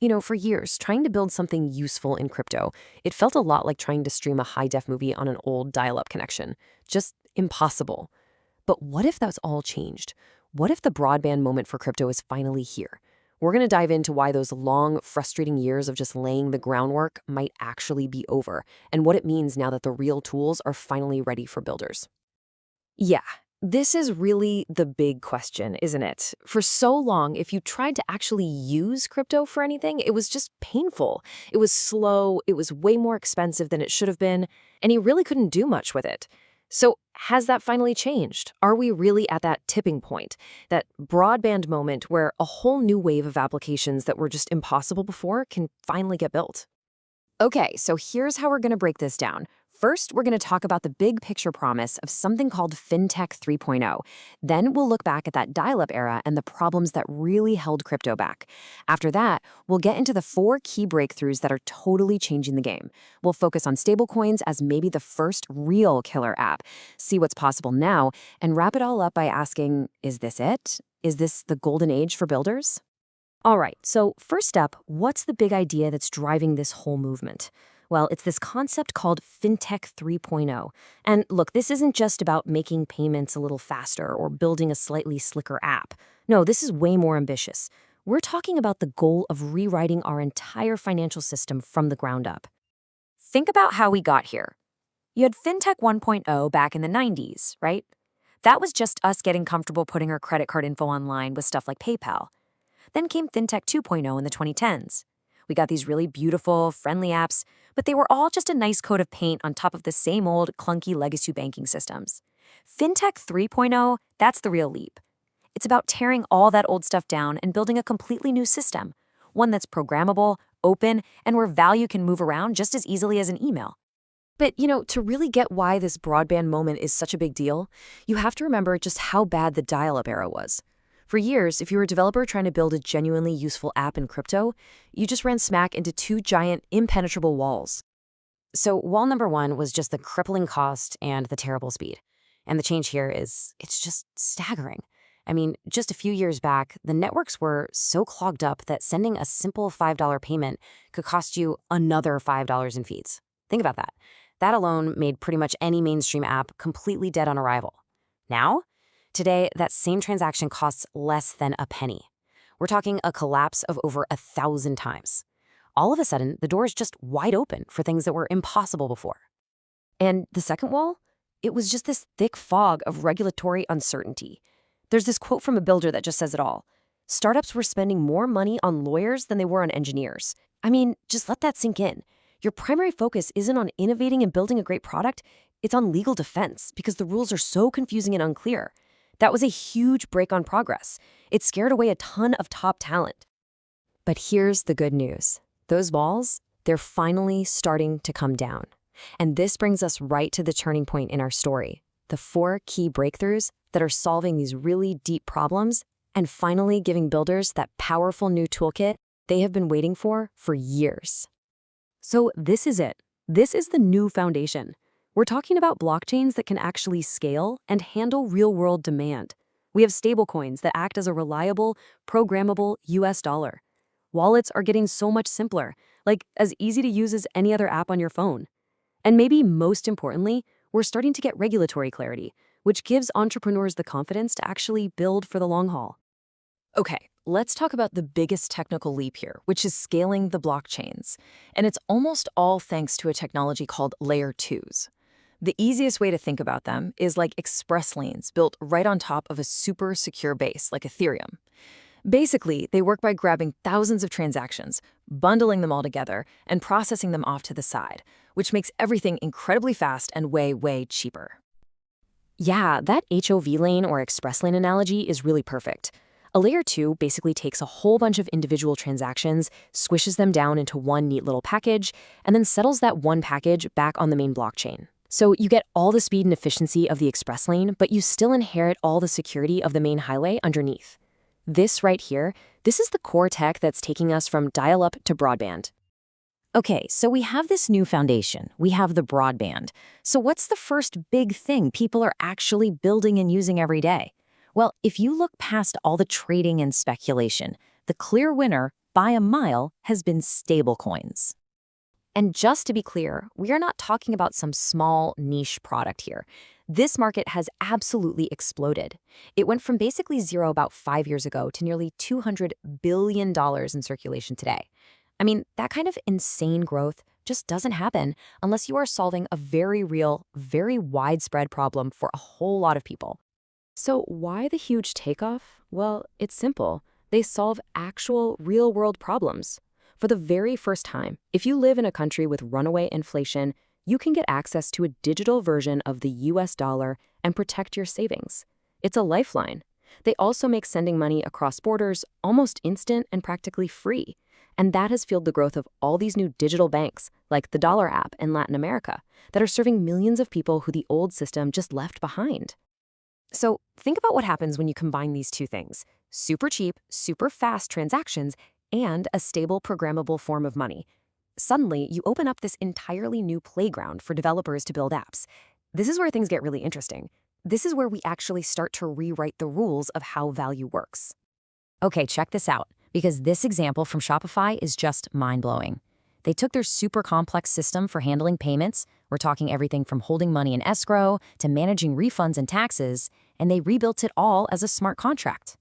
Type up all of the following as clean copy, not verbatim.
For years, trying to build something useful in crypto, it felt a lot like trying to stream a high-def movie on an old dial-up connection. Just impossible. But what if that's all changed? What if the broadband moment for crypto is finally here? We're going to dive into why those long, frustrating years of just laying the groundwork might actually be over, and what it means now that the real tools are finally ready for builders. Yeah, this is really the big question, isn't it? For so long, if you tried to actually use crypto for anything, it was just painful. It was slow, it was way more expensive than it should have been, and you really couldn't do much with it. So, has that finally changed? Are we really at that tipping point, that broadband moment where a whole new wave of applications that were just impossible before can finally get built? Okay, so here's how we're going to break this down. First, we're going to talk about the big picture promise of something called Fintech 3.0. Then we'll look back at that dial-up era and the problems that really held crypto back. After that, we'll get into the 4 key breakthroughs that are totally changing the game. We'll focus on stablecoins as maybe the first real killer app, see what's possible now, and wrap it all up by asking, is this it? Is this the golden age for builders? All right, so first up, what's the big idea that's driving this whole movement? Well, it's this concept called Fintech 3.0. And look, this isn't just about making payments a little faster or building a slightly slicker app. No, this is way more ambitious. We're talking about the goal of rewriting our entire financial system from the ground up. Think about how we got here. You had Fintech 1.0 back in the 90s, right? That was just us getting comfortable putting our credit card info online with stuff like PayPal. Then came Fintech 2.0 in the 2010s. We got these really beautiful, friendly apps, but they were all just a nice coat of paint on top of the same old, clunky legacy banking systems. Fintech 3.0, that's the real leap. It's about tearing all that old stuff down and building a completely new system, one that's programmable, open, and where value can move around just as easily as an email. But, to really get why this broadband moment is such a big deal, you have to remember just how bad the dial-up era was. For years, if you were a developer trying to build a genuinely useful app in crypto, you just ran smack into 2 giant, impenetrable walls. So wall number 1 was just the crippling cost and the terrible speed. And the change here it's just staggering. I mean, just a few years back, the networks were so clogged up that sending a simple $5 payment could cost you another $5 in fees. Think about that. That alone made pretty much any mainstream app completely dead on arrival. Now, today, that same transaction costs less than a penny. We're talking a collapse of over 1,000 times. All of a sudden, the door is just wide open for things that were impossible before. And the second wall? It was just this thick fog of regulatory uncertainty. There's this quote from a builder that just says it all. Startups were spending more money on lawyers than they were on engineers. I mean, just let that sink in. Your primary focus isn't on innovating and building a great product, it's on legal defense because the rules are so confusing and unclear. That was a huge break on progress. It scared away a ton of top talent. But here's the good news. Those walls, they're finally starting to come down. And this brings us right to the turning point in our story, the 4 key breakthroughs that are solving these really deep problems and finally giving builders that powerful new toolkit they have been waiting for years. So this is it. This is the new foundation. We're talking about blockchains that can actually scale and handle real-world demand. We have stablecoins that act as a reliable, programmable US dollar. Wallets are getting so much simpler, like as easy to use as any other app on your phone. And maybe most importantly, we're starting to get regulatory clarity, which gives entrepreneurs the confidence to actually build for the long haul. Okay, let's talk about the biggest technical leap here, which is scaling the blockchains. And it's almost all thanks to a technology called Layer 2s. The easiest way to think about them is like express lanes built right on top of a super secure base like Ethereum. Basically, they work by grabbing thousands of transactions, bundling them all together, and processing them off to the side, which makes everything incredibly fast and way, way cheaper. Yeah, that HOV lane or express lane analogy is really perfect. A layer 2 basically takes a whole bunch of individual transactions, squishes them down into one neat little package, and then settles that one package back on the main blockchain. So you get all the speed and efficiency of the express lane, but you still inherit all the security of the main highway underneath. This right here, this is the core tech that's taking us from dial-up to broadband. Okay, so we have this new foundation. We have the broadband. So what's the first big thing people are actually building and using every day? Well, if you look past all the trading and speculation, the clear winner, by a mile has been stablecoins. And just to be clear, we are not talking about some small niche product here. This market has absolutely exploded. It went from basically zero about 5 years ago to nearly $200 billion in circulation today. I mean, that kind of insane growth just doesn't happen unless you are solving a very real, very widespread problem for a whole lot of people. So why the huge takeoff? Well, it's simple. They solve actual, real-world problems. For the very first time, if you live in a country with runaway inflation, you can get access to a digital version of the US dollar and protect your savings. It's a lifeline. They also make sending money across borders almost instant and practically free. And that has fueled the growth of all these new digital banks, like the Dollar app in Latin America, that are serving millions of people who the old system just left behind. So think about what happens when you combine these two things: super cheap, super fast transactions, and a stable programmable form of money. Suddenly, you open up this entirely new playground for developers to build apps. This is where things get really interesting. This is where we actually start to rewrite the rules of how value works. Okay, check this out, because this example from Shopify is just mind-blowing. They took their super complex system for handling payments, we're talking everything from holding money in escrow to managing refunds and taxes, and they rebuilt it all as a smart contract.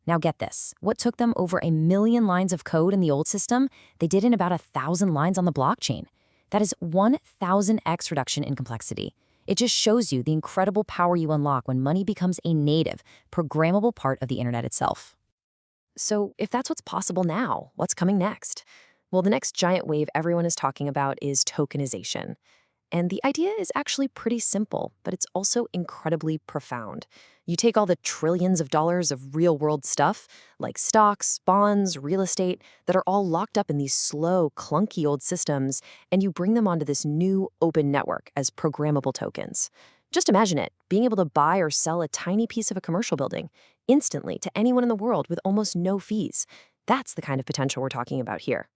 Now get this, what took them over 1 million lines of code in the old system, they did in about 1,000 lines on the blockchain. That is 1,000x reduction in complexity. It just shows you the incredible power you unlock when money becomes a native, programmable part of the internet itself. So if that's what's possible now, what's coming next? Well, the next giant wave everyone is talking about is tokenization. And the idea is actually pretty simple, but it's also incredibly profound. You take all the trillions of dollars of real-world stuff, like stocks, bonds, real estate, that are all locked up in these slow, clunky old systems, and you bring them onto this new open network as programmable tokens. Just imagine it, being able to buy or sell a tiny piece of a commercial building instantly to anyone in the world with almost no fees. That's the kind of potential we're talking about here.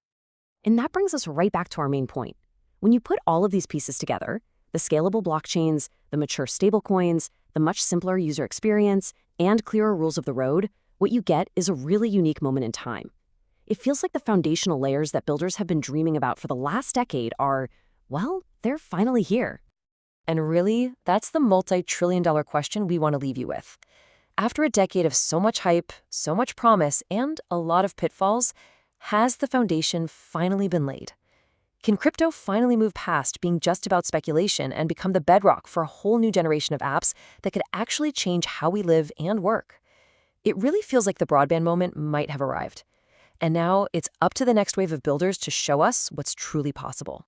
And that brings us right back to our main point. When you put all of these pieces together, the scalable blockchains, the mature stablecoins, the much simpler user experience, and clearer rules of the road, what you get is a really unique moment in time. It feels like the foundational layers that builders have been dreaming about for the last decade are, well, they're finally here. And really, that's the multi-trillion-dollar question we want to leave you with. After a decade of so much hype, so much promise, and a lot of pitfalls, has the foundation finally been laid? Can crypto finally move past being just about speculation and become the bedrock for a whole new generation of apps that could actually change how we live and work? It really feels like the broadband moment might have arrived. And now it's up to the next wave of builders to show us what's truly possible.